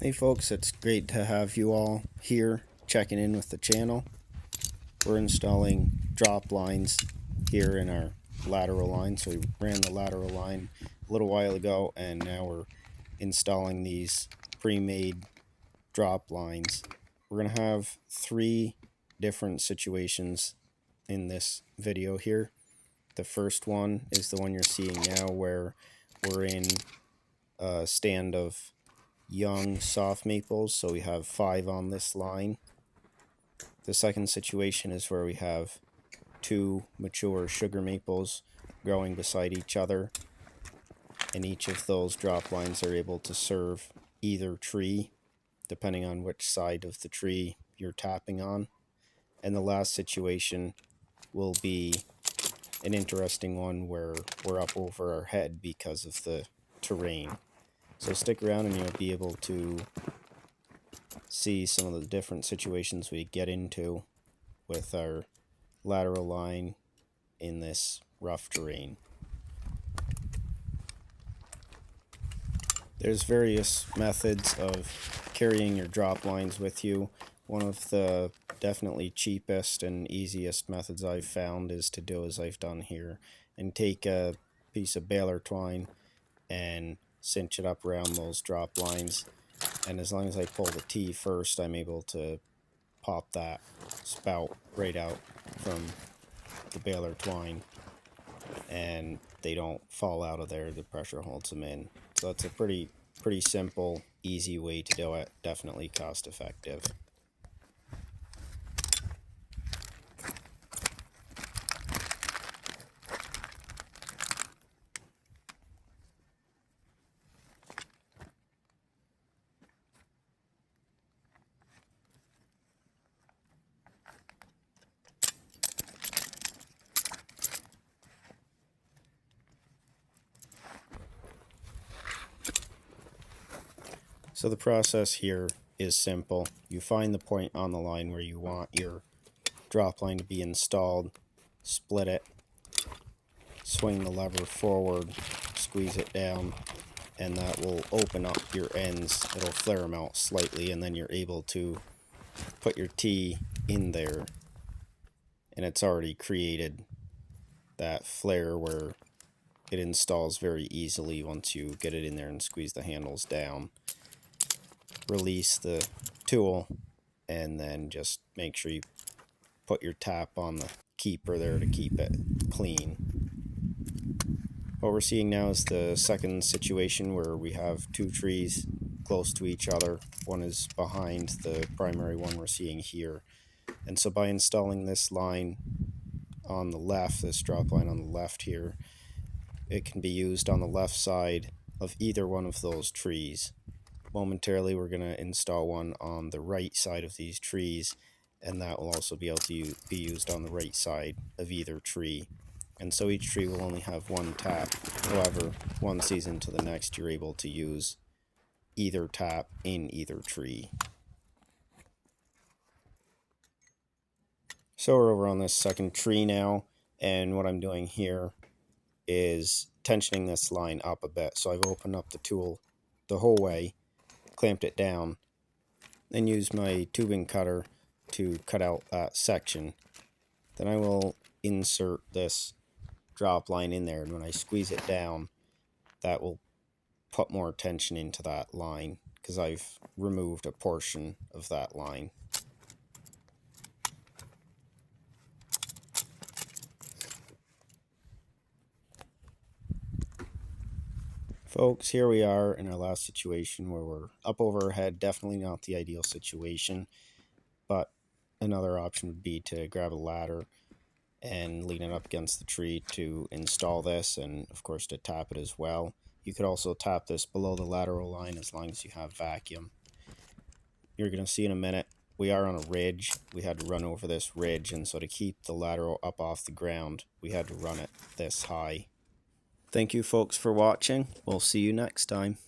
Hey folks, it's great to have you all here checking in with the channel. We're installing drop lines here in our lateral line. So we ran the lateral line a little while ago, and now we're installing these pre-made drop lines. We're going to have 3 different situations in this video here. The first one is the one you're seeing now, where we're in a stand of young soft maples, so we have 5 on this line. The second situation is where we have 2 mature sugar maples growing beside each other, and each of those drop lines are able to serve either tree depending on which side of the tree you're tapping on. And the last situation will be an interesting one where we're up over our head because of the terrain. So stick around and you'll be able to see some of the different situations we get into with our lateral line in this rough terrain. There's various methods of carrying your drop lines with you. One of the definitely cheapest and easiest methods I've found is to do as I've done here and take a piece of baler twine and cinch it up around those drop lines, and as long as I pull the T first, I'm able to pop that spout right out from the baler twine, and they don't fall out of there. The pressure holds them in. So that's a pretty simple, easy way to do it. Definitely cost effective. So the process here is simple. You find the point on the line where you want your drop line to be installed, split it, swing the lever forward, squeeze it down, and that will open up your ends. It'll flare them out slightly, and then you're able to put your T in there, and it's already created that flare where it installs very easily once you get it in there and squeeze the handles down. Release the tool, and then just make sure you put your tap on the keeper there to keep it clean. What we're seeing now is the second situation where we have 2 trees close to each other. One is behind the primary one we're seeing here. And so by installing this line on the left, this drop line on the left here, it can be used on the left side of either one of those trees. Momentarily, we're going to install one on the right side of these trees, and that will also be able to be used on the right side of either tree. And so each tree will only have 1 tap. However, one season to the next, you're able to use either tap in either tree. So we're over on this second tree now, and what I'm doing here is tensioning this line up a bit. So I've opened up the tool the whole way, clamped it down, then use my tubing cutter to cut out that section. Then I will insert this drop line in there, and when I squeeze it down, that will put more tension into that line because I've removed a portion of that line. Folks, here we are in our last situation where we're up over our head. Definitely not the ideal situation, but another option would be to grab a ladder and lean it up against the tree to install this, and of course to tap it as well. You could also tap this below the lateral line as long as you have vacuum. You're going to see in a minute, we are on a ridge. We had to run over this ridge, and so to keep the lateral up off the ground, we had to run it this high. Thank you folks for watching. We'll see you next time.